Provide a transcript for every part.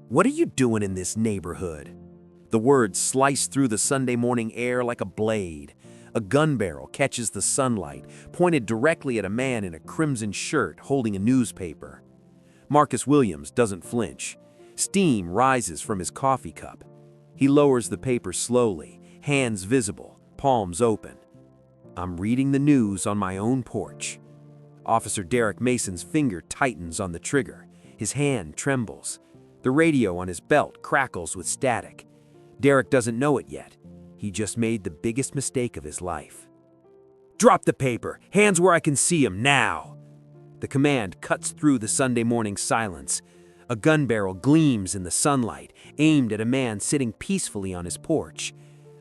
What are you doing in this neighborhood? The words slice through the Sunday morning air like a blade. A gun barrel catches the sunlight, pointed directly at a man in a crimson shirt holding a newspaper. Marcus Williams doesn't flinch. Steam rises from his coffee cup. He lowers the paper slowly, hands visible, palms open. I'm reading the news on my own porch. Officer Derek Mason's finger tightens on the trigger. His hand trembles. The radio on his belt crackles with static. Derek doesn't know it yet. He just made the biggest mistake of his life. "Drop the paper! Hands where I can see him, now!" The command cuts through the Sunday morning silence. A gun barrel gleams in the sunlight, aimed at a man sitting peacefully on his porch.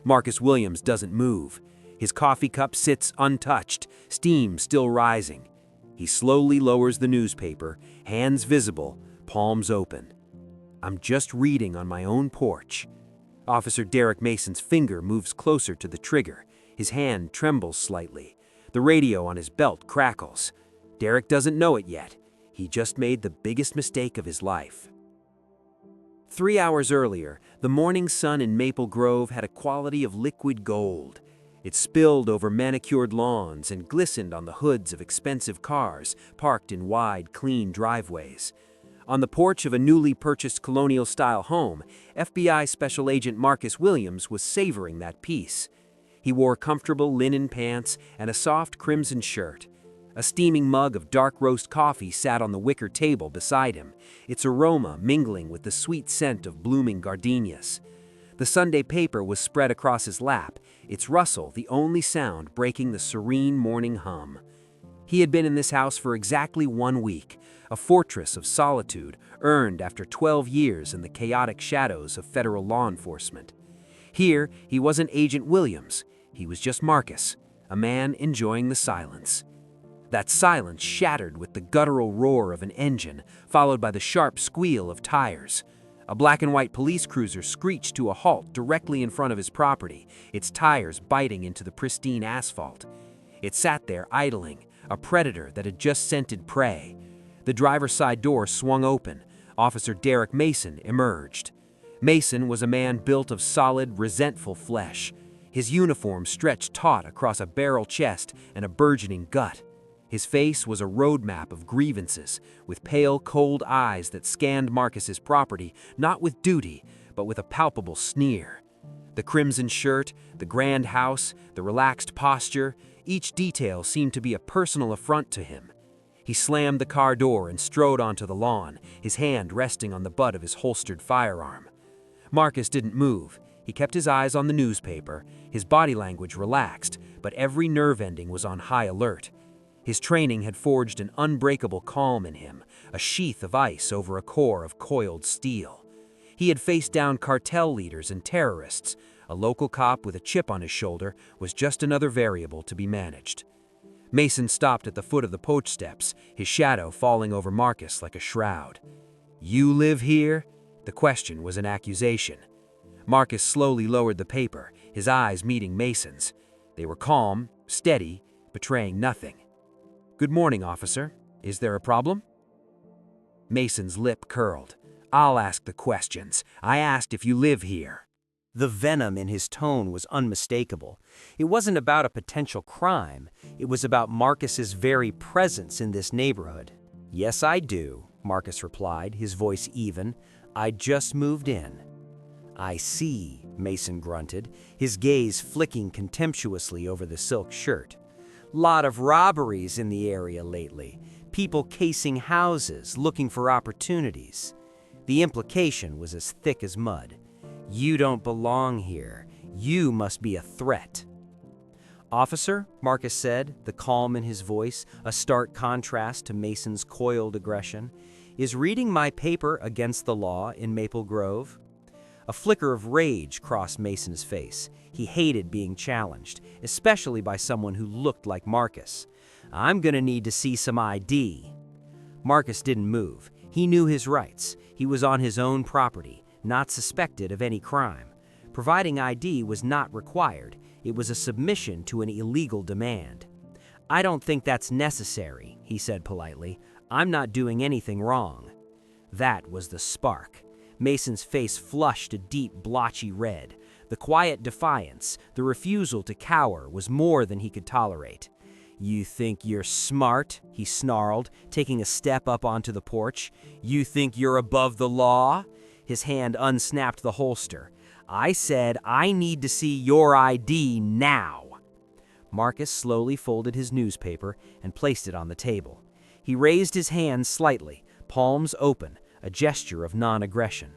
Marcus Williams doesn't move. His coffee cup sits untouched, steam still rising. He slowly lowers the newspaper, hands visible, palms open. I'm just reading on my own porch. Officer Derek Mason's finger moves closer to the trigger. His hand trembles slightly. The radio on his belt crackles. Derek doesn't know it yet. He just made the biggest mistake of his life. 3 hours earlier, the morning sun in Maple Grove had a quality of liquid gold. It spilled over manicured lawns and glistened on the hoods of expensive cars parked in wide, clean driveways. On the porch of a newly purchased colonial-style home, FBI Special Agent Marcus Williams was savoring that peace. He wore comfortable linen pants and a soft crimson shirt. A steaming mug of dark roast coffee sat on the wicker table beside him, its aroma mingling with the sweet scent of blooming gardenias. The Sunday paper was spread across his lap, its rustle the only sound breaking the serene morning hum. He had been in this house for exactly 1 week, a fortress of solitude earned after 12 years in the chaotic shadows of federal law enforcement. Here, he wasn't Agent Williams, he was just Marcus, a man enjoying the silence. That silence shattered with the guttural roar of an engine, followed by the sharp squeal of tires. A black and white police cruiser screeched to a halt directly in front of his property, its tires biting into the pristine asphalt. It sat there idling, a predator that had just scented prey. The driver's side door swung open. Officer Derek Mason emerged. Mason was a man built of solid, resentful flesh. His uniform stretched taut across a barrel chest and a burgeoning gut. His face was a roadmap of grievances, with pale, cold eyes that scanned Marcus's property, not with duty, but with a palpable sneer. The crimson shirt, the grand house, the relaxed posture, each detail seemed to be a personal affront to him. He slammed the car door and strode onto the lawn, his hand resting on the butt of his holstered firearm. Marcus didn't move. He kept his eyes on the newspaper, his body language relaxed, but every nerve ending was on high alert. His training had forged an unbreakable calm in him, a sheath of ice over a core of coiled steel. He had faced down cartel leaders and terrorists. A local cop with a chip on his shoulder was just another variable to be managed. Mason stopped at the foot of the porch steps, his shadow falling over Marcus like a shroud. "You live here?" The question was an accusation. Marcus slowly lowered the paper, his eyes meeting Mason's. They were calm, steady, betraying nothing. "Good morning, officer. Is there a problem?" Mason's lip curled. "I'll ask the questions. I asked if you live here." The venom in his tone was unmistakable. It wasn't about a potential crime. It was about Marcus's very presence in this neighborhood. "Yes, I do," Marcus replied, his voice even. "I just moved in." "I see," Mason grunted, his gaze flicking contemptuously over the silk shirt. "Lot of robberies in the area lately. People casing houses, looking for opportunities." The implication was as thick as mud. "You don't belong here. You must be a threat." "Officer," Marcus said, the calm in his voice a stark contrast to Mason's coiled aggression, "is reading my paper against the law in Maple Grove?" A flicker of rage crossed Mason's face. He hated being challenged, especially by someone who looked like Marcus. "I'm gonna need to see some ID." Marcus didn't move. He knew his rights. He was on his own property, not suspected of any crime. Providing ID was not required. It was a submission to an illegal demand. "I don't think that's necessary," he said politely. "I'm not doing anything wrong." That was the spark. Mason's face flushed a deep, blotchy red. The quiet defiance, the refusal to cower, was more than he could tolerate. "You think you're smart?" he snarled, taking a step up onto the porch. "You think you're above the law?" His hand unsnapped the holster. "I said I need to see your ID now." Marcus slowly folded his newspaper and placed it on the table. He raised his hands slightly, palms open, a gesture of non-aggression.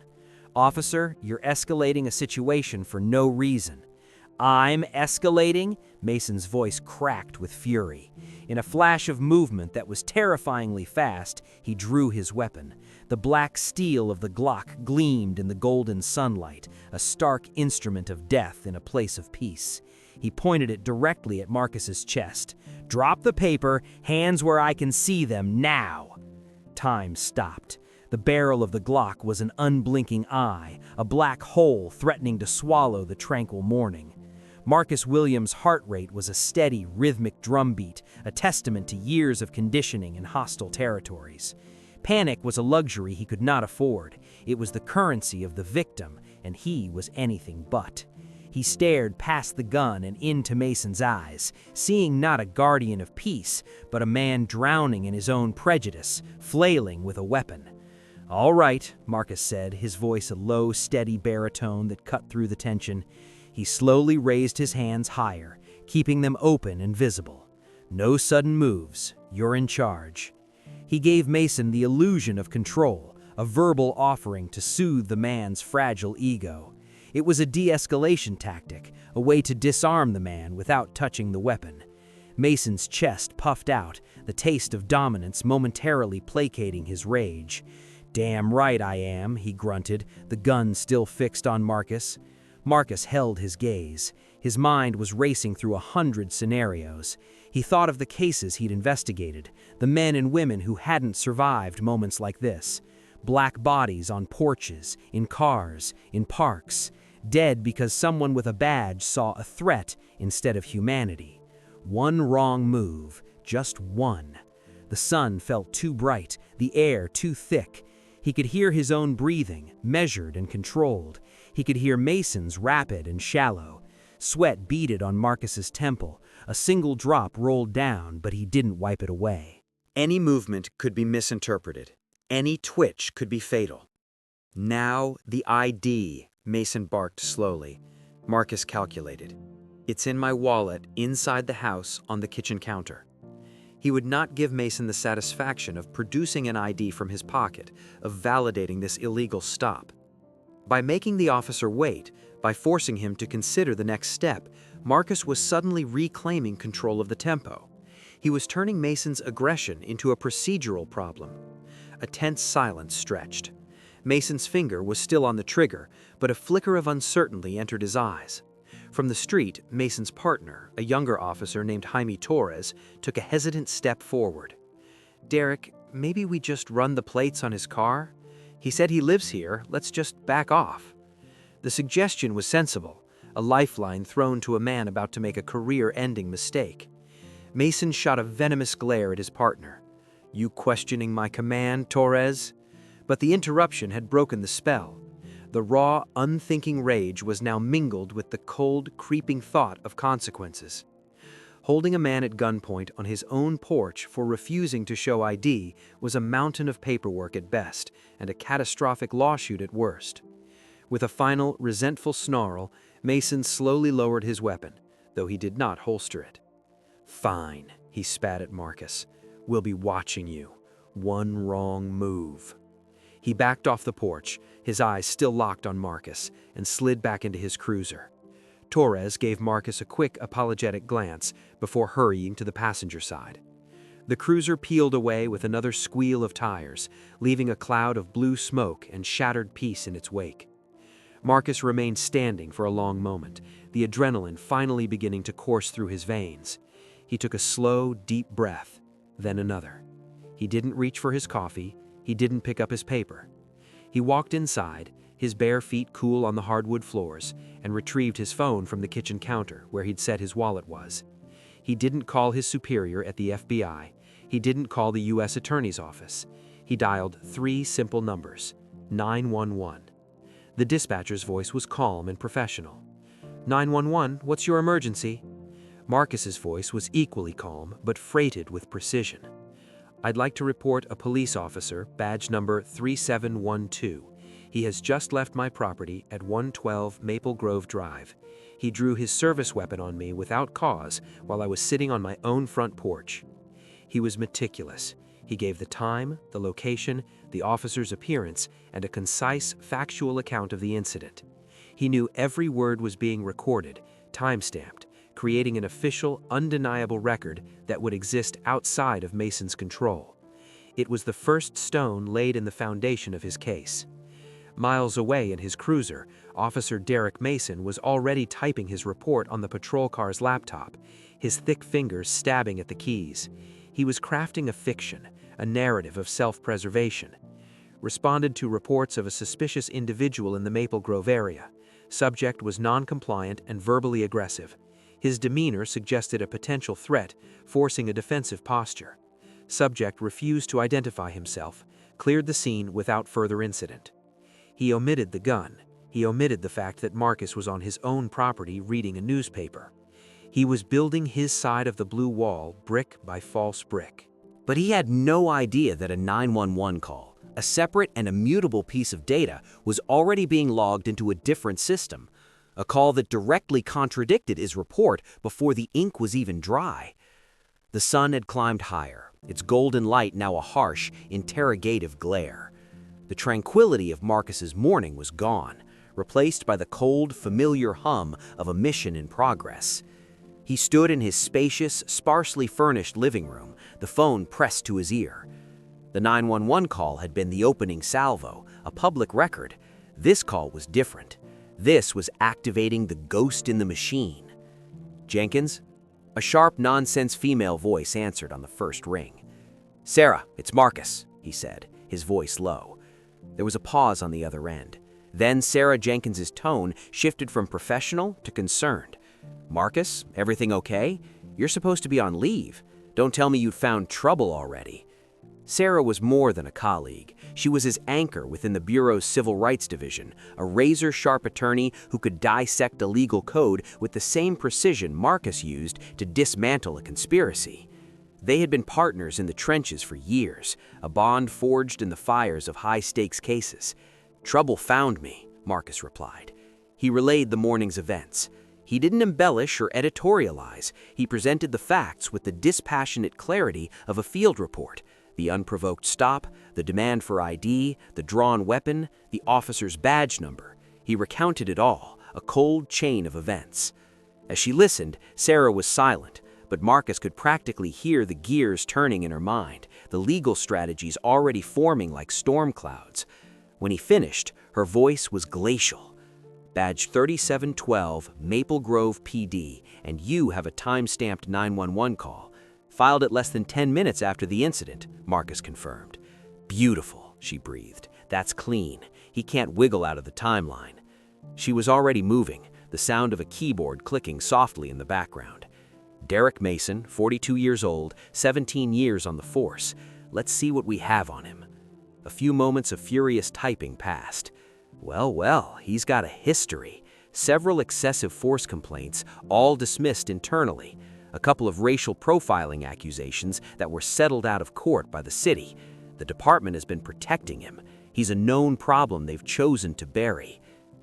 "Officer, you're escalating a situation for no reason." "I'm escalating?" Mason's voice cracked with fury. In a flash of movement that was terrifyingly fast, he drew his weapon. The black steel of the Glock gleamed in the golden sunlight, a stark instrument of death in a place of peace. He pointed it directly at Marcus's chest. "Drop the paper, hands where I can see them, now!" Time stopped. The barrel of the Glock was an unblinking eye, a black hole threatening to swallow the tranquil morning. Marcus Williams' heart rate was a steady, rhythmic drumbeat, a testament to years of conditioning in hostile territories. Panic was a luxury he could not afford. It was the currency of the victim, and he was anything but. He stared past the gun and into Mason's eyes, seeing not a guardian of peace, but a man drowning in his own prejudice, flailing with a weapon. "All right," Marcus said, his voice a low, steady baritone that cut through the tension. He slowly raised his hands higher, keeping them open and visible. "No sudden moves. You're in charge." He gave Mason the illusion of control, a verbal offering to soothe the man's fragile ego. It was a de-escalation tactic, a way to disarm the man without touching the weapon. Mason's chest puffed out, the taste of dominance momentarily placating his rage. "Damn right I am," he grunted, the gun still fixed on Marcus. Marcus held his gaze. His mind was racing through 100 scenarios. He thought of the cases he'd investigated, the men and women who hadn't survived moments like this. Black bodies on porches, in cars, in parks, dead because someone with a badge saw a threat instead of humanity. One wrong move, just one. The sun felt too bright, the air too thick. He could hear his own breathing, measured and controlled. He could hear Mason's rapid and shallow. Sweat beaded on Marcus's temple. A single drop rolled down, but he didn't wipe it away. Any movement could be misinterpreted. Any twitch could be fatal. "Now the ID," Mason barked slowly. Marcus calculated. "It's in my wallet, inside the house, on the kitchen counter." He would not give Mason the satisfaction of producing an ID from his pocket, of validating this illegal stop. By making the officer wait, by forcing him to consider the next step, Marcus was suddenly reclaiming control of the tempo. He was turning Mason's aggression into a procedural problem. A tense silence stretched. Mason's finger was still on the trigger, but a flicker of uncertainty entered his eyes. From the street, Mason's partner, a younger officer named Jaime Torres, took a hesitant step forward. "Derek, maybe we just run the plates on his car? He said he lives here, let's just back off." The suggestion was sensible, a lifeline thrown to a man about to make a career-ending mistake. Mason shot a venomous glare at his partner. "You questioning my command, Torres?" But the interruption had broken the spell. The raw, unthinking rage was now mingled with the cold, creeping thought of consequences. Holding a man at gunpoint on his own porch for refusing to show ID was a mountain of paperwork at best and a catastrophic lawsuit at worst. With a final, resentful snarl, Mason slowly lowered his weapon, though he did not holster it. "Fine," he spat at Marcus. "We'll be watching you. One wrong move." He backed off the porch, his eyes still locked on Marcus, and slid back into his cruiser. Torres gave Marcus a quick, apologetic glance before hurrying to the passenger side. The cruiser peeled away with another squeal of tires, leaving a cloud of blue smoke and shattered peace in its wake. Marcus remained standing for a long moment, the adrenaline finally beginning to course through his veins. He took a slow, deep breath, then another. He didn't reach for his coffee. He didn't pick up his paper. He walked inside, his bare feet cool on the hardwood floors, and retrieved his phone from the kitchen counter where he'd said his wallet was. He didn't call his superior at the FBI. He didn't call the U.S. Attorney's office. He dialed 3 simple numbers, 911. The dispatcher's voice was calm and professional. 911, what's your emergency? Marcus's voice was equally calm, but freighted with precision. I'd like to report a police officer, badge number 3712. He has just left my property at 112 Maple Grove Drive. He drew his service weapon on me without cause while I was sitting on my own front porch. He was meticulous. He gave the time, the location, the officer's appearance, and a concise, factual account of the incident. He knew every word was being recorded, time-stamped, creating an official, undeniable record that would exist outside of Mason's control. It was the first stone laid in the foundation of his case. Miles away in his cruiser, Officer Derek Mason was already typing his report on the patrol car's laptop, his thick fingers stabbing at the keys. He was crafting a fiction, a narrative of self-preservation. Responded to reports of a suspicious individual in the Maple Grove area. Subject was non-compliant and verbally aggressive. His demeanor suggested a potential threat, forcing a defensive posture. Subject refused to identify himself, cleared the scene without further incident. He omitted the gun. He omitted the fact that Marcus was on his own property reading a newspaper. He was building his side of the blue wall, brick by false brick. But he had no idea that a 911 call, a separate and immutable piece of data, was already being logged into a different system. A call that directly contradicted his report before the ink was even dry. The sun had climbed higher, its golden light now a harsh, interrogative glare. The tranquility of Marcus's morning was gone, replaced by the cold, familiar hum of a mission in progress. He stood in his spacious, sparsely furnished living room, the phone pressed to his ear. The 911 call had been the opening salvo, a public record. This call was different. This was activating the ghost in the machine. Jenkins? A sharp, nonsense female voice answered on the first ring. "Sarah, it's Marcus," he said, his voice low. There was a pause on the other end. Then Sarah Jenkins's tone shifted from professional to concerned. "Marcus, everything okay? You're supposed to be on leave. Don't tell me you'd found trouble already." Sarah was more than a colleague. She was his anchor within the Bureau's Civil Rights Division, a razor-sharp attorney who could dissect a legal code with the same precision Marcus used to dismantle a conspiracy. They had been partners in the trenches for years, a bond forged in the fires of high-stakes cases. "Trouble found me," Marcus replied. He relayed the morning's events. He didn't embellish or editorialize. He presented the facts with the dispassionate clarity of a field report. The unprovoked stop, the demand for ID, the drawn weapon, the officer's badge number. He recounted it all, a cold chain of events. As she listened, Sarah was silent, but Marcus could practically hear the gears turning in her mind, the legal strategies already forming like storm clouds. When he finished, her voice was glacial. "Badge 3712, Maple Grove PD, and you have a time-stamped 911 call. Filed it less than 10 minutes after the incident," Marcus confirmed. "Beautiful," she breathed. "That's clean. He can't wiggle out of the timeline." She was already moving, the sound of a keyboard clicking softly in the background. Derek Mason, 42 years old, 17 years on the force. Let's see what we have on him. A few moments of furious typing passed. Well, he's got a history. Several excessive force complaints, all dismissed internally. A couple of racial profiling accusations that were settled out of court by the city. The department has been protecting him. He's a known problem they've chosen to bury.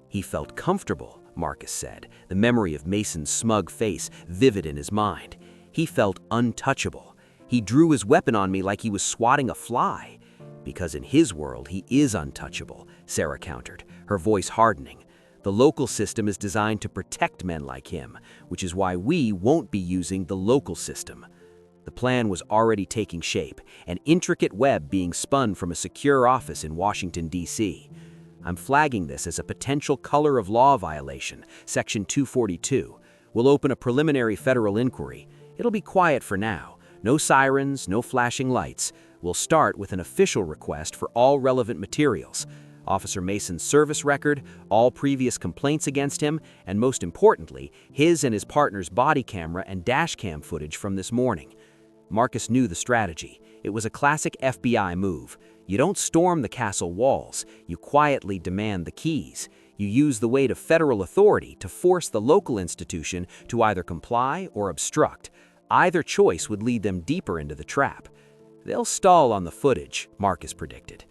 He felt comfortable, Marcus said, the memory of Mason's smug face vivid in his mind. He felt untouchable. He drew his weapon on me like he was swatting a fly. Because in his world, he is untouchable, Sarah countered, her voice hardening. The local system is designed to protect men like him, which is why we won't be using the local system. The plan was already taking shape, an intricate web being spun from a secure office in Washington, D.C. I'm flagging this as a potential color of law violation, Section 242. We'll open a preliminary federal inquiry. It'll be quiet for now. No sirens, no flashing lights. We'll start with an official request for all relevant materials. Officer Mason's service record, all previous complaints against him, and most importantly, his and his partner's body camera and dash cam footage from this morning. Marcus knew the strategy. It was a classic FBI move. You don't storm the castle walls, you quietly demand the keys. You use the weight of federal authority to force the local institution to either comply or obstruct. Either choice would lead them deeper into the trap. They'll stall on the footage, Marcus predicted.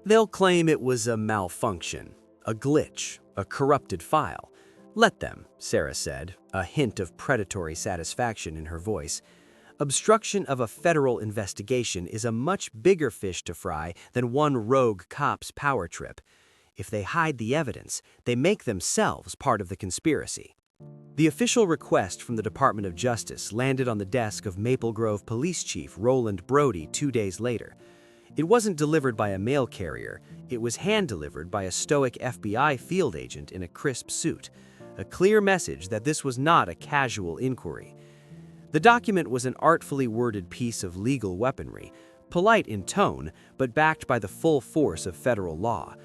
They'll claim it was a malfunction, a glitch, a corrupted file. Let them, Sarah said, a hint of predatory satisfaction in her voice. Obstruction of a federal investigation is a much bigger fish to fry than one rogue cop's power trip. If they hide the evidence, they make themselves part of the conspiracy. The official request from the Department of Justice landed on the desk of Maple Grove Police Chief Roland Brody 2 days later. It wasn't delivered by a mail carrier, it was hand-delivered by a stoic FBI field agent in a crisp suit. A clear message that this was not a casual inquiry. The document was an artfully worded piece of legal weaponry, polite in tone, but backed by the full force of federal law.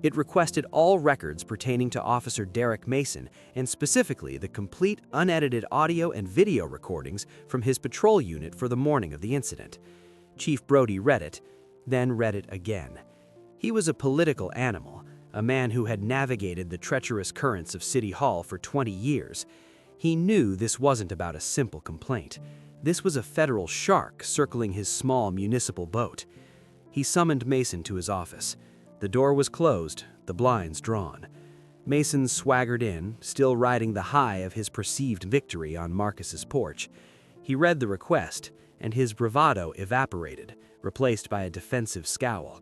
It requested all records pertaining to Officer Derek Mason, and specifically the complete unedited audio and video recordings from his patrol unit for the morning of the incident. Chief Brody read it, then read it again. He was a political animal, a man who had navigated the treacherous currents of City Hall for 20 years. He knew this wasn't about a simple complaint. This was a federal shark circling his small municipal boat. He summoned Mason to his office. The door was closed, the blinds drawn. Mason swaggered in, still riding the high of his perceived victory on Marcus's porch. He read the request, and his bravado evaporated, replaced by a defensive scowl.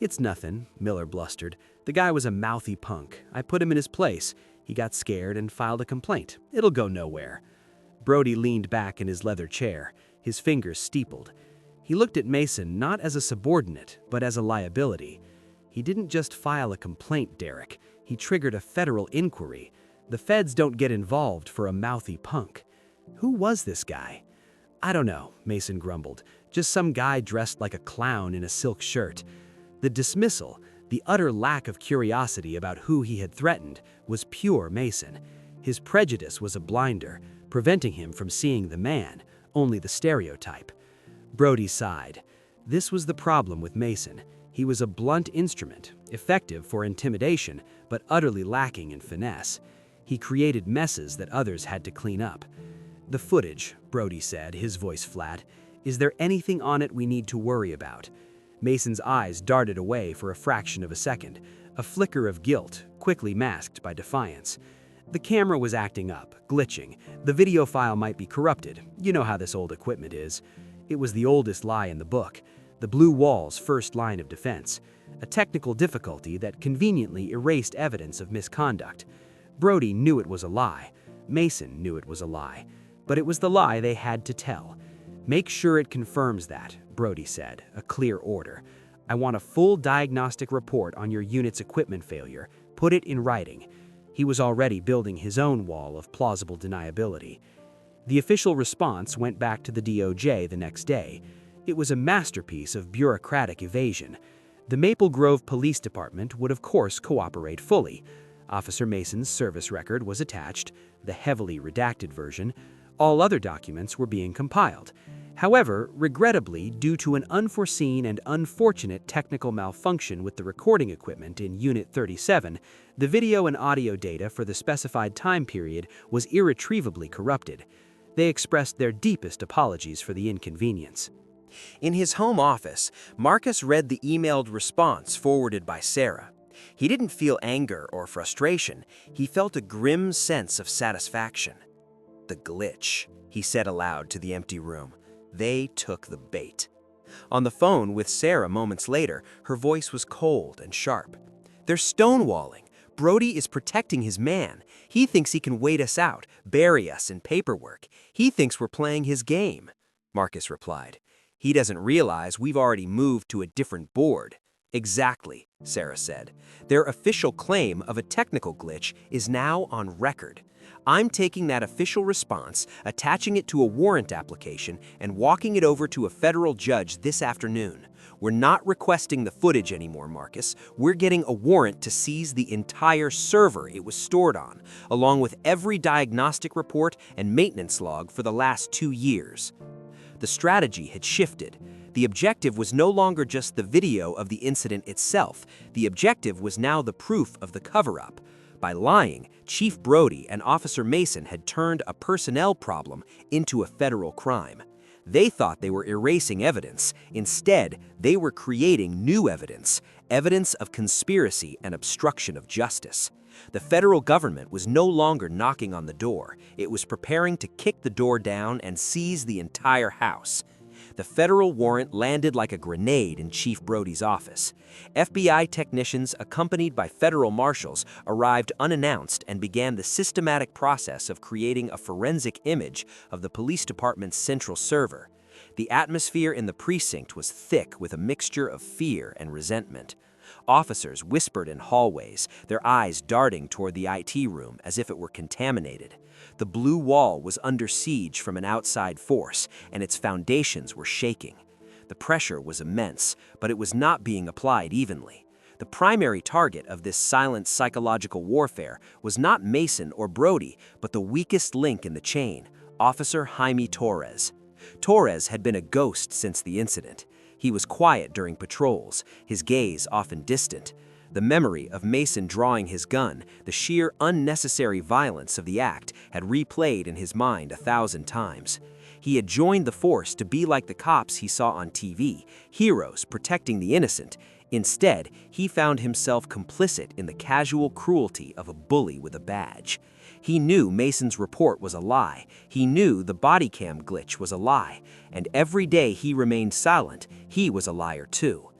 "It's nothing," Miller blustered. "The guy was a mouthy punk. I put him in his place. He got scared and filed a complaint. It'll go nowhere." Brody leaned back in his leather chair, his fingers steepled. He looked at Mason not as a subordinate, but as a liability. He didn't just file a complaint, Derek. He triggered a federal inquiry. The feds don't get involved for a mouthy punk. Who was this guy? "I don't know," Mason grumbled. "Just some guy dressed like a clown in a silk shirt." The dismissal, the utter lack of curiosity about who he had threatened, was pure Mason. His prejudice was a blinder, preventing him from seeing the man, only the stereotype. Brody sighed. This was the problem with Mason. He was a blunt instrument, effective for intimidation, but utterly lacking in finesse. He created messes that others had to clean up. "The footage," Brody said, his voice flat. "Is there anything on it we need to worry about?" Mason's eyes darted away for a fraction of a second, a flicker of guilt, quickly masked by defiance. The camera was acting up, glitching. The video file might be corrupted. You know how this old equipment is. It was the oldest lie in the book, the blue wall's first line of defense, a technical difficulty that conveniently erased evidence of misconduct. Brody knew it was a lie. Mason knew it was a lie. But it was the lie they had to tell. "Make sure it confirms that," Brody said, a clear order. "I want a full diagnostic report on your unit's equipment failure. Put it in writing." He was already building his own wall of plausible deniability. The official response went back to the DOJ the next day. It was a masterpiece of bureaucratic evasion. The Maple Grove Police Department would of course cooperate fully. Officer Mason's service record was attached, the heavily redacted version. All other documents were being compiled. However, regrettably, due to an unforeseen and unfortunate technical malfunction with the recording equipment in Unit 37, the video and audio data for the specified time period was irretrievably corrupted. They expressed their deepest apologies for the inconvenience. In his home office, Marcus read the emailed response forwarded by Sarah. He didn't feel anger or frustration. He felt a grim sense of satisfaction. "The glitch," he said aloud to the empty room. They took the bait. On the phone with Sarah moments later, her voice was cold and sharp. "They're stonewalling. Brody is protecting his man. He thinks he can wait us out, bury us in paperwork. He thinks we're playing his game," Marcus replied. "He doesn't realize we've already moved to a different board." "Exactly," Sarah said. "Their official claim of a technical glitch is now on record. I'm taking that official response, attaching it to a warrant application, and walking it over to a federal judge this afternoon. We're not requesting the footage anymore, Marcus. We're getting a warrant to seize the entire server it was stored on, along with every diagnostic report and maintenance log for the last 2 years." The strategy had shifted. The objective was no longer just the video of the incident itself. The objective was now the proof of the cover-up. By lying, Chief Brody and Officer Mason had turned a personnel problem into a federal crime. They thought they were erasing evidence. Instead, they were creating new evidence, evidence of conspiracy and obstruction of justice. The federal government was no longer knocking on the door. It was preparing to kick the door down and seize the entire house. The federal warrant landed like a grenade in Chief Brody's office. FBI technicians, accompanied by federal marshals, arrived unannounced and began the systematic process of creating a forensic image of the police department's central server. The atmosphere in the precinct was thick with a mixture of fear and resentment. Officers whispered in hallways, their eyes darting toward the IT room as if it were contaminated. The blue wall was under siege from an outside force, and its foundations were shaking. The pressure was immense, but it was not being applied evenly. The primary target of this silent psychological warfare was not Mason or Brody, but the weakest link in the chain, Officer Jaime Torres. Torres had been a ghost since the incident. He was quiet during patrols, his gaze often distant. The memory of Mason drawing his gun, the sheer unnecessary violence of the act, had replayed in his mind 1,000 times. He had joined the force to be like the cops he saw on TV, heroes protecting the innocent. Instead, he found himself complicit in the casual cruelty of a bully with a badge. He knew Mason's report was a lie. He knew the body cam glitch was a lie. And every day he remained silent, he was a liar too.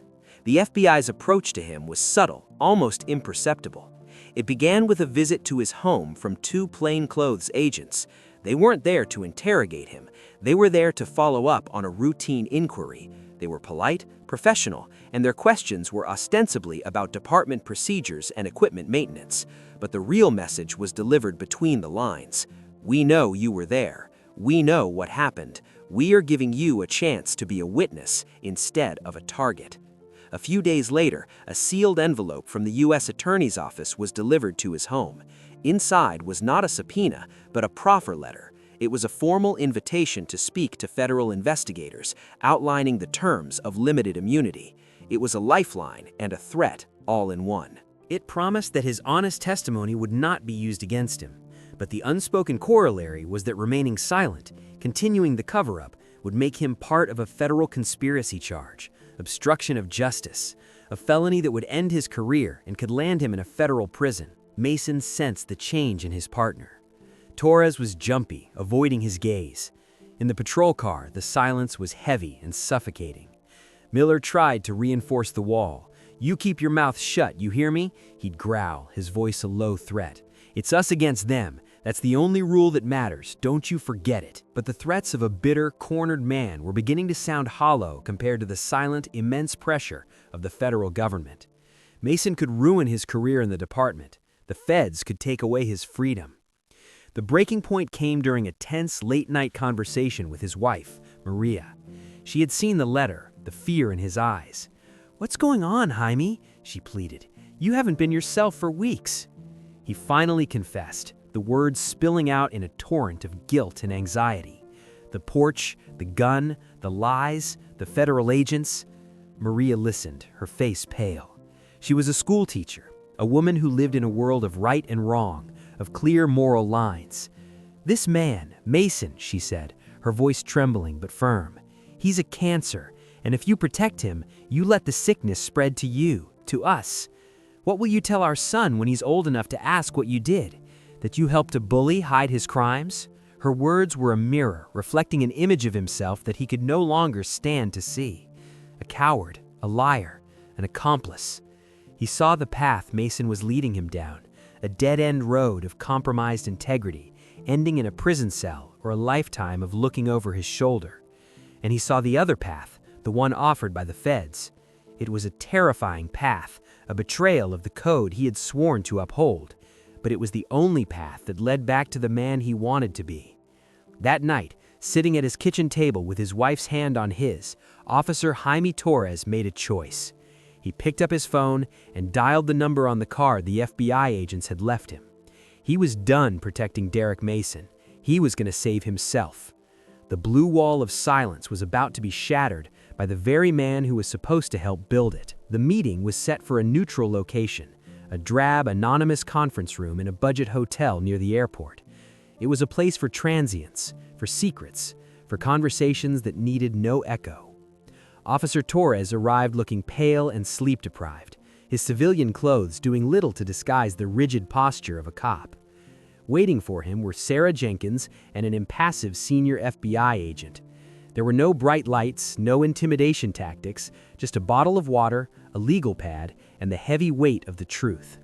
The FBI's approach to him was subtle, almost imperceptible. It began with a visit to his home from two plainclothes agents. They weren't there to interrogate him. They were there to follow up on a routine inquiry. They were polite, professional, and their questions were ostensibly about department procedures and equipment maintenance. But the real message was delivered between the lines. We know you were there. We know what happened. We are giving you a chance to be a witness instead of a target. A few days later, a sealed envelope from the U.S. Attorney's Office was delivered to his home. Inside was not a subpoena, but a proffer letter. It was a formal invitation to speak to federal investigators, outlining the terms of limited immunity. It was a lifeline and a threat all in one. It promised that his honest testimony would not be used against him. But the unspoken corollary was that remaining silent, continuing the cover-up, would make him part of a federal conspiracy charge, obstruction of justice, a felony that would end his career and could land him in a federal prison. Mason sensed the change in his partner. Torres was jumpy, avoiding his gaze. In the patrol car, the silence was heavy and suffocating. Miller tried to reinforce the wall. "You keep your mouth shut, you hear me?" He'd growl, his voice a low threat. "It's us against them. That's the only rule that matters. Don't you forget it." But the threats of a bitter, cornered man were beginning to sound hollow compared to the silent, immense pressure of the federal government. Mason could ruin his career in the department. The feds could take away his freedom. The breaking point came during a tense, late-night conversation with his wife, Maria. She had seen the letter, the fear in his eyes. "What's going on, Jaime?" she pleaded. "You haven't been yourself for weeks." He finally confessed, the words spilling out in a torrent of guilt and anxiety. The porch, the gun, the lies, the federal agents. Maria listened, her face pale. She was a school teacher, a woman who lived in a world of right and wrong, of clear moral lines. "This man, Mason," she said, her voice trembling but firm. "He's a cancer, and if you protect him, you let the sickness spread to you, to us. What will you tell our son when he's old enough to ask what you did? That you helped a bully hide his crimes?" Her words were a mirror, reflecting an image of himself that he could no longer stand to see. A coward, a liar, an accomplice. He saw the path Mason was leading him down, a dead-end road of compromised integrity, ending in a prison cell or a lifetime of looking over his shoulder. And he saw the other path, the one offered by the feds. It was a terrifying path, a betrayal of the code he had sworn to uphold. But it was the only path that led back to the man he wanted to be. That night, sitting at his kitchen table with his wife's hand on his, Officer Jaime Torres made a choice. He picked up his phone and dialed the number on the card the FBI agents had left him. He was done protecting Derek Mason. He was going to save himself. The blue wall of silence was about to be shattered, by the very man who was supposed to help build it. The meeting was set for a neutral location, a drab, anonymous conference room in a budget hotel near the airport. It was a place for transients, for secrets, for conversations that needed no echo. Officer Torres arrived looking pale and sleep-deprived, his civilian clothes doing little to disguise the rigid posture of a cop. Waiting for him were Sarah Jenkins and an impassive senior FBI agent. There were no bright lights, no intimidation tactics, just a bottle of water, a legal pad, and the heavy weight of the truth.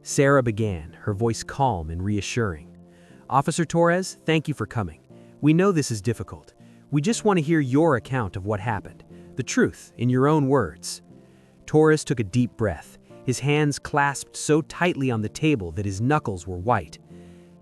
Sarah began, her voice calm and reassuring. "Officer Torres, thank you for coming. We know this is difficult. We just want to hear your account of what happened, the truth, in your own words." Torres took a deep breath, his hands clasped so tightly on the table that his knuckles were white.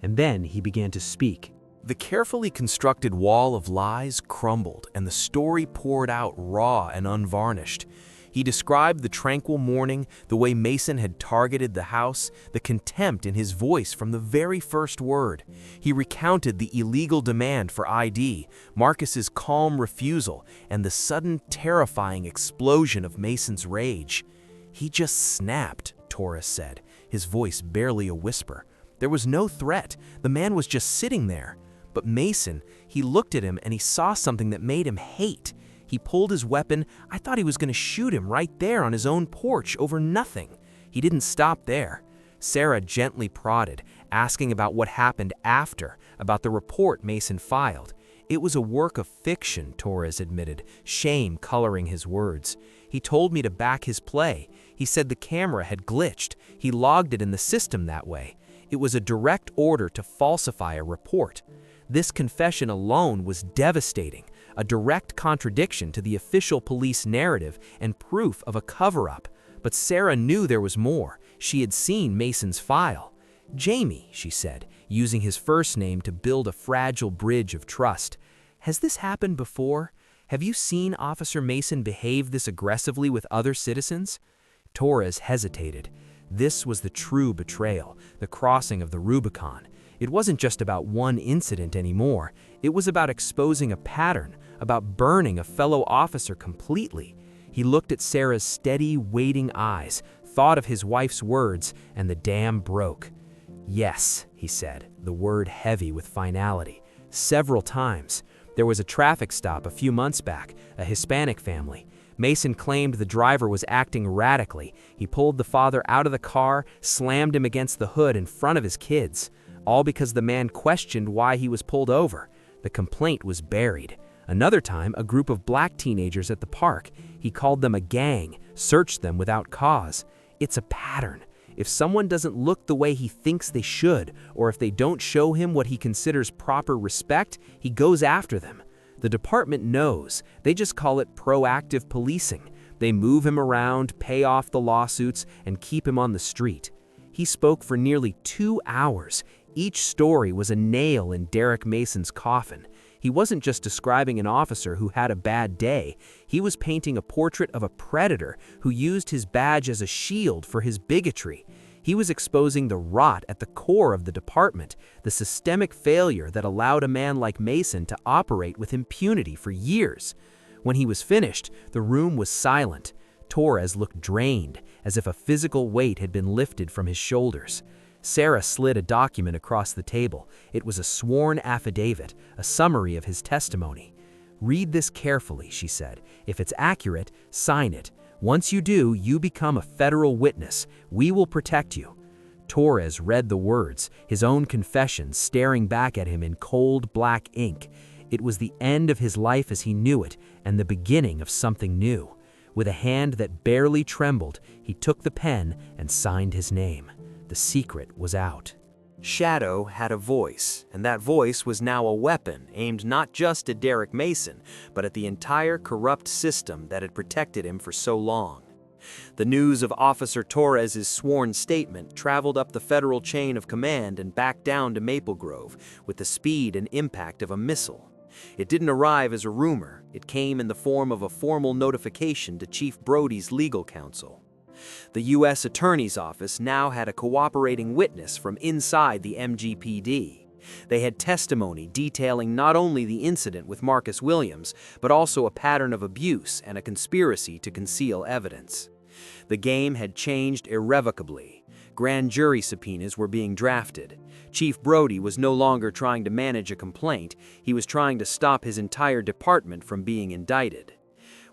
And then he began to speak. The carefully constructed wall of lies crumbled, and the story poured out raw and unvarnished. He described the tranquil morning, the way Mason had targeted the house, the contempt in his voice from the very first word. He recounted the illegal demand for ID, Marcus's calm refusal, and the sudden, terrifying explosion of Mason's rage. "He just snapped," Torres said, his voice barely a whisper. There was no threat. The man was just sitting there. But Mason, he looked at him and he saw something that made him hate. He pulled his weapon. I thought he was going to shoot him right there on his own porch over nothing. He didn't stop there. Sarah gently prodded, asking about what happened after, about the report Mason filed. It was a work of fiction, Torres admitted, shame coloring his words. He told me to back his play. He said the camera had glitched. He logged it in the system that way. It was a direct order to falsify a report. This confession alone was devastating, a direct contradiction to the official police narrative and proof of a cover-up. But Sarah knew there was more. She had seen Mason's file. "Jamie," she said, using his first name to build a fragile bridge of trust. "Has this happened before? Have you seen Officer Mason behave this aggressively with other citizens?" Torres hesitated. This was the true betrayal, the crossing of the Rubicon. It wasn't just about one incident anymore. It was about exposing a pattern, about burning a fellow officer completely. He looked at Sarah's steady, waiting eyes, thought of his wife's words, and the dam broke. "Yes," he said, the word heavy with finality. "Several times. There was a traffic stop a few months back, a Hispanic family. Mason claimed the driver was acting radically. He pulled the father out of the car, slammed him against the hood in front of his kids, all because the man questioned why he was pulled over. The complaint was buried. Another time, a group of black teenagers at the park. He called them a gang, searched them without cause. It's a pattern. If someone doesn't look the way he thinks they should, or if they don't show him what he considers proper respect, he goes after them. The department knows. They just call it proactive policing. They move him around, pay off the lawsuits, and keep him on the street." He spoke for nearly 2 hours. Each story was a nail in Derek Mason's coffin. He wasn't just describing an officer who had a bad day. He was painting a portrait of a predator who used his badge as a shield for his bigotry. He was exposing the rot at the core of the department, the systemic failure that allowed a man like Mason to operate with impunity for years. When he was finished, the room was silent. Torres looked drained, as if a physical weight had been lifted from his shoulders. Sarah slid a document across the table. It was a sworn affidavit, a summary of his testimony. "Read this carefully," she said. "If it's accurate, sign it. Once you do, you become a federal witness. We will protect you." Torres read the words, his own confession staring back at him in cold black ink. It was the end of his life as he knew it, and the beginning of something new. With a hand that barely trembled, he took the pen and signed his name. The secret was out. Shadow had a voice, and that voice was now a weapon aimed not just at Derek Mason, but at the entire corrupt system that had protected him for so long. The news of Officer Torres's sworn statement traveled up the federal chain of command and back down to Maple Grove with the speed and impact of a missile. It didn't arrive as a rumor. It came in the form of a formal notification to Chief Brody's legal counsel. The U.S. Attorney's Office now had a cooperating witness from inside the MGPD. They had testimony detailing not only the incident with Marcus Williams, but also a pattern of abuse and a conspiracy to conceal evidence. The game had changed irrevocably. Grand jury subpoenas were being drafted. Chief Brody was no longer trying to manage a complaint, he was trying to stop his entire department from being indicted.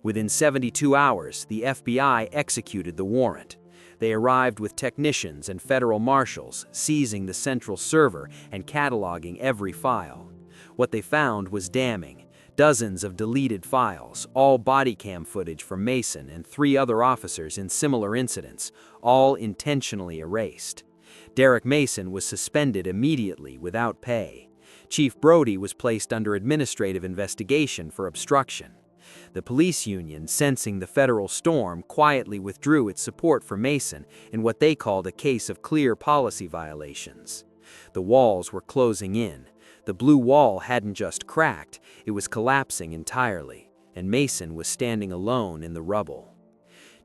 Within 72 hours, the FBI executed the warrant. They arrived with technicians and federal marshals, seizing the central server and cataloging every file. What they found was damning. Dozens of deleted files, all body cam footage from Mason and 3 other officers in similar incidents, all intentionally erased. Derek Mason was suspended immediately without pay. Chief Brody was placed under administrative investigation for obstruction. The police union, sensing the federal storm, quietly withdrew its support for Mason in what they called a case of clear policy violations. The walls were closing in. The blue wall hadn't just cracked, it was collapsing entirely, and Mason was standing alone in the rubble.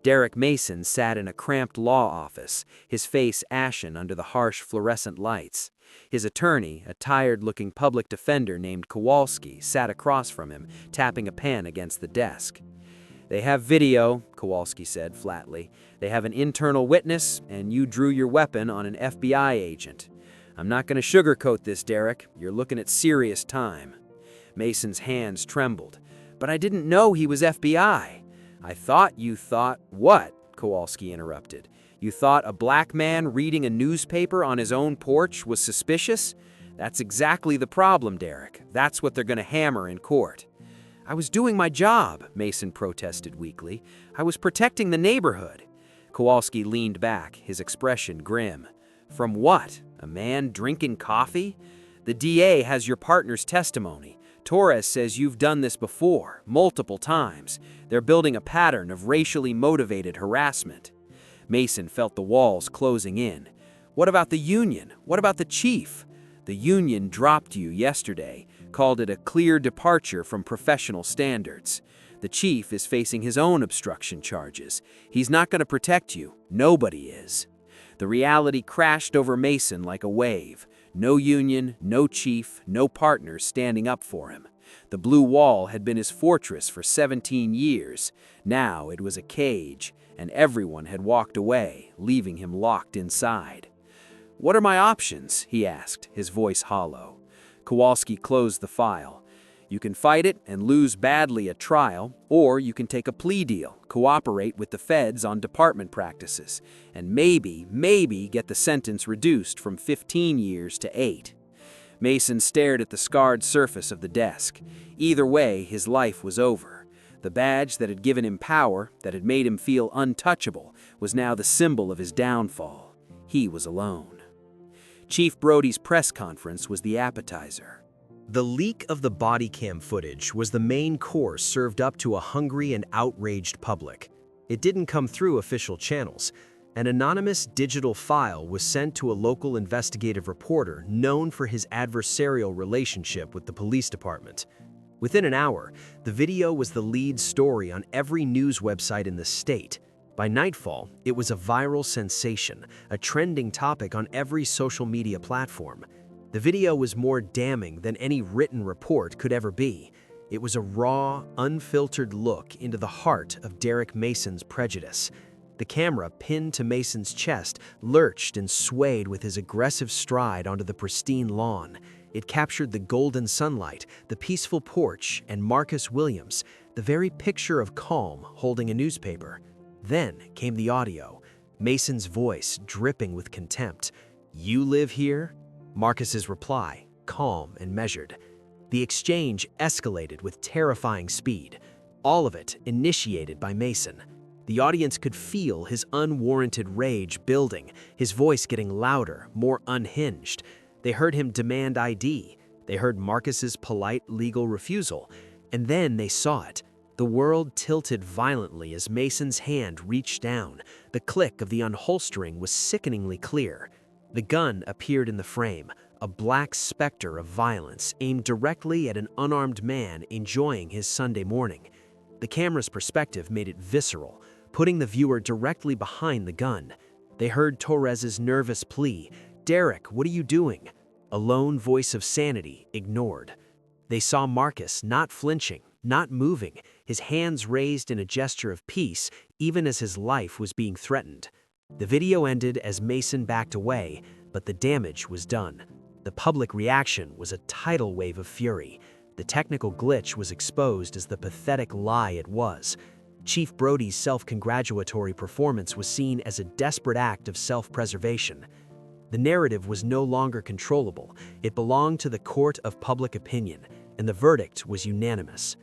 Derek Mason sat in a cramped law office, his face ashen under the harsh fluorescent lights. His attorney, a tired-looking public defender named Kowalski, sat across from him, tapping a pen against the desk. "They have video," Kowalski said flatly. "They have an internal witness, and you drew your weapon on an FBI agent. I'm not going to sugarcoat this, Derek. You're looking at serious time." Mason's hands trembled. "But I didn't know he was FBI. I thought you thought—" "What?" Kowalski interrupted. "You thought a black man reading a newspaper on his own porch was suspicious? That's exactly the problem, Derek. That's what they're going to hammer in court." "I was doing my job," Mason protested weakly. "I was protecting the neighborhood." Kowalski leaned back, his expression grim. "From what? A man drinking coffee? The DA has your partner's testimony. Torres says you've done this before, multiple times. They're building a pattern of racially motivated harassment." Mason felt the walls closing in. "What about the union? What about the chief? The union dropped you yesterday, called it a clear departure from professional standards. The chief is facing his own obstruction charges. He's not going to protect you. Nobody is." The reality crashed over Mason like a wave. No union, no chief, no partners standing up for him. The blue wall had been his fortress for 17 years. Now it was a cage, and everyone had walked away, leaving him locked inside. "What are my options?" he asked, his voice hollow. Kowalski closed the file. "You can fight it and lose badly at trial, or you can take a plea deal, cooperate with the feds on department practices, and maybe get the sentence reduced from 15 years to 8. Mason stared at the scarred surface of the desk. Either way, his life was over. The badge that had given him power, that had made him feel untouchable, was now the symbol of his downfall. He was alone. Chief Brody's press conference was the appetizer. The leak of the body cam footage was the main course served up to a hungry and outraged public. It didn't come through official channels. An anonymous digital file was sent to a local investigative reporter known for his adversarial relationship with the police department. Within an hour, the video was the lead story on every news website in the state. By nightfall, it was a viral sensation, a trending topic on every social media platform. The video was more damning than any written report could ever be. It was a raw, unfiltered look into the heart of Derek Mason's prejudice. The camera, pinned to Mason's chest, lurched and swayed with his aggressive stride onto the pristine lawn. It captured the golden sunlight, the peaceful porch, and Marcus Williams, the very picture of calm holding a newspaper. Then came the audio, Mason's voice dripping with contempt. "You live here?" Marcus's reply, calm and measured. The exchange escalated with terrifying speed, all of it initiated by Mason. The audience could feel his unwarranted rage building, his voice getting louder, more unhinged. They heard him demand ID. They heard Marcus's polite legal refusal. And then they saw it. The world tilted violently as Mason's hand reached down. The click of the unholstering was sickeningly clear. The gun appeared in the frame, a black specter of violence aimed directly at an unarmed man enjoying his Sunday morning. The camera's perspective made it visceral, putting the viewer directly behind the gun. They heard Torres's nervous plea, "Derek, what are you doing?" a lone voice of sanity ignored. They saw Marcus not flinching, not moving, his hands raised in a gesture of peace, even as his life was being threatened. The video ended as Mason backed away, but the damage was done. The public reaction was a tidal wave of fury. The technical glitch was exposed as the pathetic lie it was. Chief Brody's self-congratulatory performance was seen as a desperate act of self-preservation. The narrative was no longer controllable. It belonged to the court of public opinion, and the verdict was unanimous.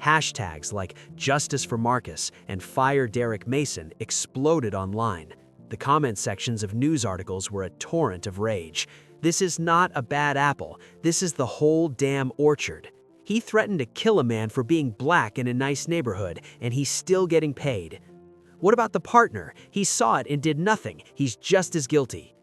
Hashtags like "Justice for Marcus" and "Fire Derek Mason" exploded online. The comment sections of news articles were a torrent of rage. "This is not a bad apple. This is the whole damn orchard. He threatened to kill a man for being black in a nice neighborhood, and he's still getting paid. What about the partner? He saw it and did nothing. He's just as guilty."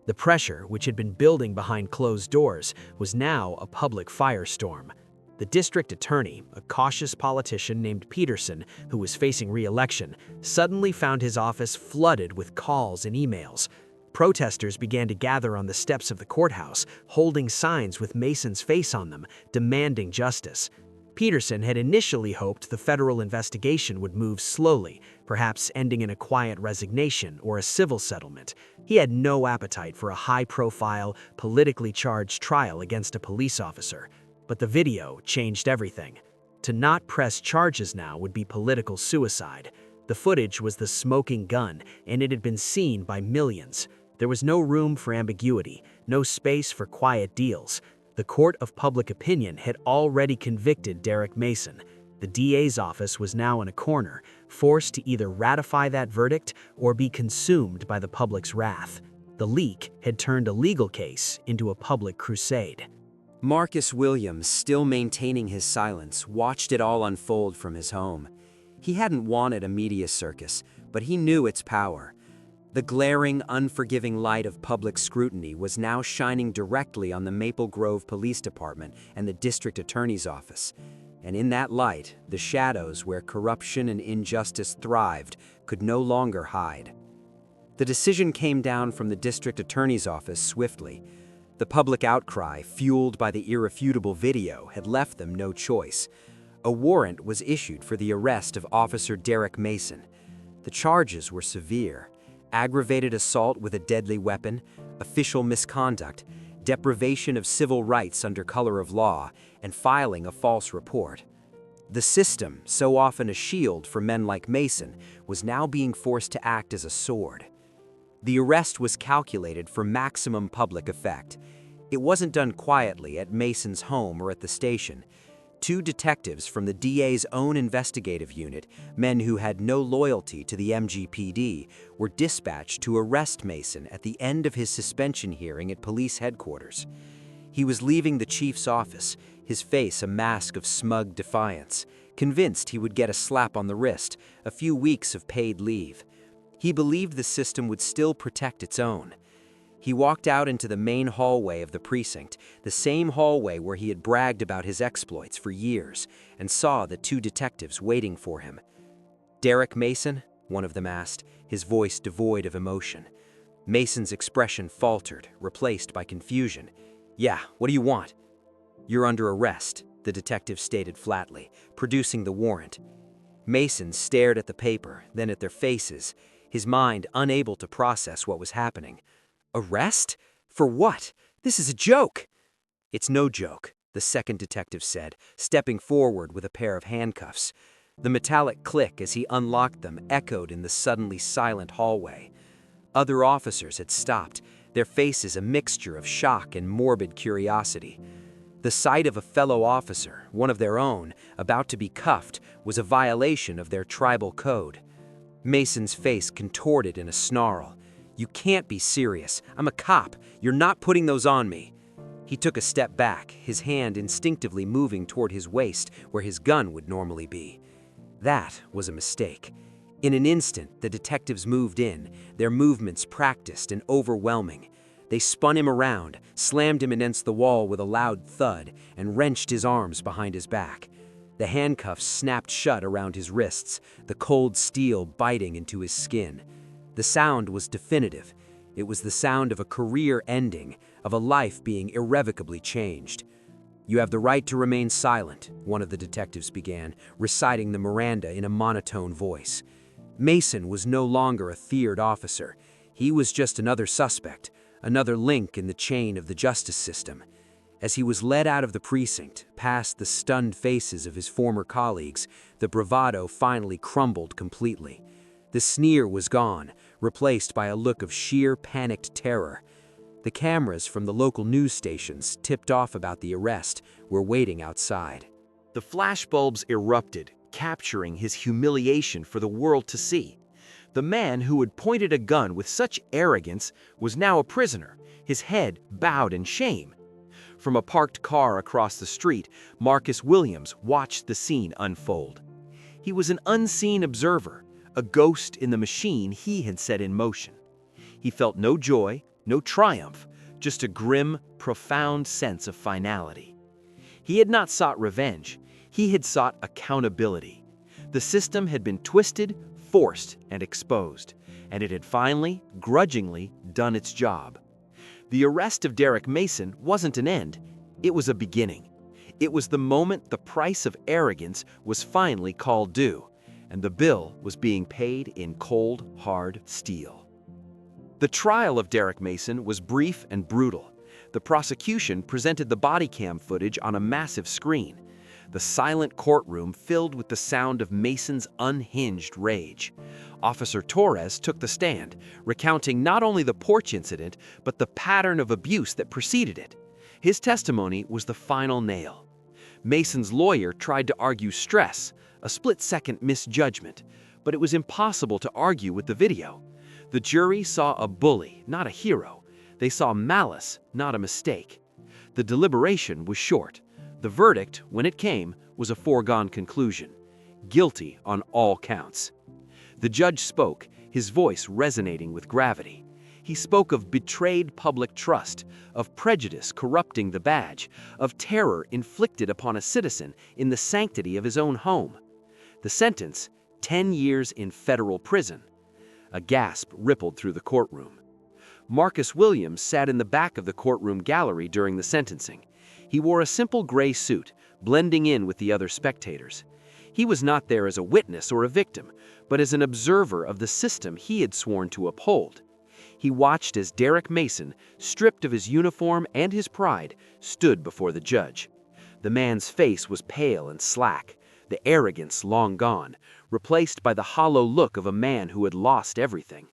The pressure, which had been building behind closed doors, was now a public firestorm. The district attorney, a cautious politician named Peterson, who was facing re-election, suddenly found his office flooded with calls and emails. Protesters began to gather on the steps of the courthouse, holding signs with Mason's face on them, demanding justice. Peterson had initially hoped the federal investigation would move slowly, perhaps ending in a quiet resignation or a civil settlement. He had no appetite for a high-profile, politically charged trial against a police officer. But the video changed everything. To not press charges now would be political suicide. The footage was the smoking gun, and it had been seen by millions. There was no room for ambiguity, no space for quiet deals. The court of public opinion had already convicted Derek Mason. The DA's office was now in a corner, forced to either ratify that verdict or be consumed by the public's wrath. The leak had turned a legal case into a public crusade. Marcus Williams, still maintaining his silence, watched it all unfold from his home. He hadn't wanted a media circus, but he knew its power. The glaring, unforgiving light of public scrutiny was now shining directly on the Maple Grove Police Department and the district attorney's office. And in that light, the shadows where corruption and injustice thrived could no longer hide. The decision came down from the district attorney's office swiftly. The public outcry, fueled by the irrefutable video, had left them no choice. A warrant was issued for the arrest of Officer Derek Mason. The charges were severe: aggravated assault with a deadly weapon, official misconduct, deprivation of civil rights under color of law, and filing a false report. The system, so often a shield for men like Mason, was now being forced to act as a sword. The arrest was calculated for maximum public effect. It wasn't done quietly at Mason's home or at the station. 2 detectives from the DA's own investigative unit, men who had no loyalty to the MGPD, were dispatched to arrest Mason at the end of his suspension hearing at police headquarters. He was leaving the chief's office, his face a mask of smug defiance, convinced he would get a slap on the wrist, a few weeks of paid leave. He believed the system would still protect its own. He walked out into the main hallway of the precinct, the same hallway where he had bragged about his exploits for years, and saw the 2 detectives waiting for him. "Derek Mason?" one of them asked, his voice devoid of emotion. Mason's expression faltered, replaced by confusion. "Yeah, what do you want?" "You're under arrest," the detective stated flatly, producing the warrant. Mason stared at the paper, then at their faces, his mind unable to process what was happening. "Arrest? For what? This is a joke." "It's no joke," the second detective said, stepping forward with a pair of handcuffs. The metallic click as he unlocked them echoed in the suddenly silent hallway. Other officers had stopped, their faces a mixture of shock and morbid curiosity. The sight of a fellow officer, one of their own, about to be cuffed was a violation of their tribal code. Mason's face contorted in a snarl. "You can't be serious. I'm a cop. You're not putting those on me." He took a step back, his hand instinctively moving toward his waist where his gun would normally be. That was a mistake. In an instant, the detectives moved in, their movements practiced and overwhelming. They spun him around, slammed him against the wall with a loud thud, and wrenched his arms behind his back. The handcuffs snapped shut around his wrists, the cold steel biting into his skin. The sound was definitive. It was the sound of a career ending, of a life being irrevocably changed. "You have the right to remain silent," one of the detectives began, reciting the Miranda in a monotone voice. Mason was no longer a feared officer. He was just another suspect, another link in the chain of the justice system. As he was led out of the precinct, past the stunned faces of his former colleagues, the bravado finally crumbled completely. The sneer was gone, replaced by a look of sheer panicked terror. The cameras from the local news stations, tipped off about the arrest, were waiting outside. The flashbulbs erupted, capturing his humiliation for the world to see. The man who had pointed a gun with such arrogance was now a prisoner, his head bowed in shame. From a parked car across the street, Marcus Williams watched the scene unfold. He was an unseen observer, a ghost in the machine he had set in motion. He felt no joy, no triumph, just a grim, profound sense of finality. He had not sought revenge, he had sought accountability. The system had been twisted, forced, and exposed, and it had finally, grudgingly, done its job. The arrest of Derek Mason wasn't an end, it was a beginning. It was the moment the price of arrogance was finally called due, and the bill was being paid in cold, hard steel. The trial of Derek Mason was brief and brutal. The prosecution presented the body cam footage on a massive screen. The silent courtroom filled with the sound of Mason's unhinged rage. Officer Torres took the stand, recounting not only the porch incident, but the pattern of abuse that preceded it. His testimony was the final nail. Mason's lawyer tried to argue stress, a split-second misjudgment, but it was impossible to argue with the video. The jury saw a bully, not a hero. They saw malice, not a mistake. The deliberation was short. The verdict, when it came, was a foregone conclusion. Guilty on all counts. The judge spoke, his voice resonating with gravity. He spoke of betrayed public trust, of prejudice corrupting the badge, of terror inflicted upon a citizen in the sanctity of his own home. The sentence, 10 years in federal prison. A gasp rippled through the courtroom. Marcus Williams sat in the back of the courtroom gallery during the sentencing. He wore a simple gray suit, blending in with the other spectators. He was not there as a witness or a victim, but as an observer of the system he had sworn to uphold. He watched as Derek Mason, stripped of his uniform and his pride, stood before the judge. The man's face was pale and slack, the arrogance long gone, replaced by the hollow look of a man who had lost everything.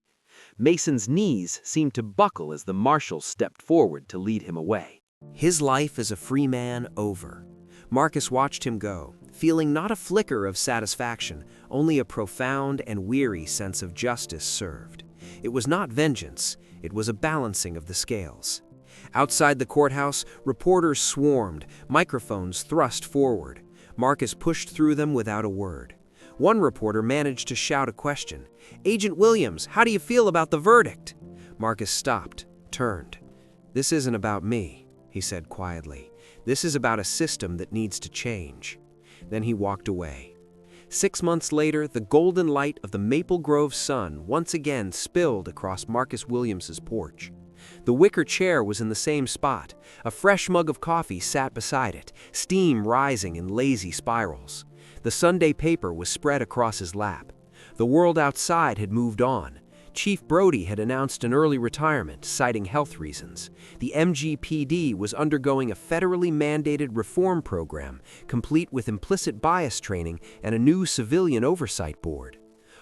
Mason's knees seemed to buckle as the marshal stepped forward to lead him away. His life as a free man over. Marcus watched him go, feeling not a flicker of satisfaction, only a profound and weary sense of justice served. It was not vengeance, it was a balancing of the scales. Outside the courthouse, reporters swarmed, microphones thrust forward. Marcus pushed through them without a word. One reporter managed to shout a question. "Agent Williams, how do you feel about the verdict?" Marcus stopped, turned. "This isn't about me," he said quietly. "This is about a system that needs to change." Then he walked away. 6 months later, the golden light of the Maple Grove sun once again spilled across Marcus Williams's porch. The wicker chair was in the same spot. A fresh mug of coffee sat beside it, steam rising in lazy spirals. The Sunday paper was spread across his lap. The world outside had moved on. Chief Brody had announced an early retirement, citing health reasons. The MGPD was undergoing a federally mandated reform program, complete with implicit bias training and a new civilian oversight board.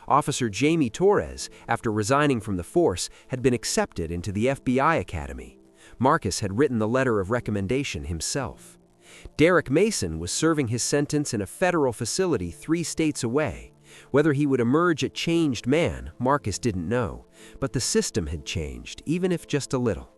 Officer Jamie Torres, after resigning from the force, had been accepted into the FBI Academy. Marcus had written the letter of recommendation himself. Derek Mason was serving his sentence in a federal facility 3 states away. Whether he would emerge a changed man, Marcus didn't know, but the system had changed, even if just a little.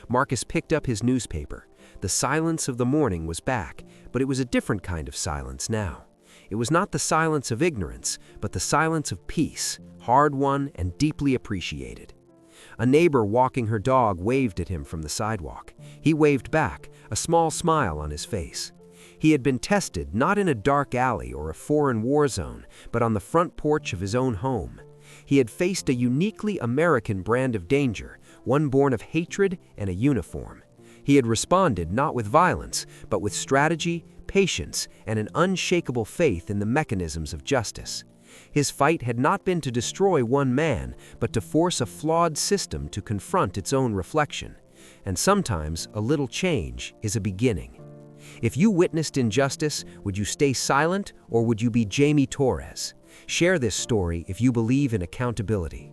Marcus picked up his newspaper. The silence of the morning was back, but it was a different kind of silence now. It was not the silence of ignorance, but the silence of peace, hard-won and deeply appreciated. A neighbor walking her dog waved at him from the sidewalk. He waved back, a small smile on his face. He had been tested not in a dark alley or a foreign war zone, but on the front porch of his own home. He had faced a uniquely American brand of danger, one born of hatred and a uniform. He had responded not with violence, but with strategy, patience, and an unshakable faith in the mechanisms of justice. His fight had not been to destroy one man, but to force a flawed system to confront its own reflection. And sometimes a little change is a beginning. If you witnessed injustice, would you stay silent or would you be Jamie Torres? Share this story if you believe in accountability.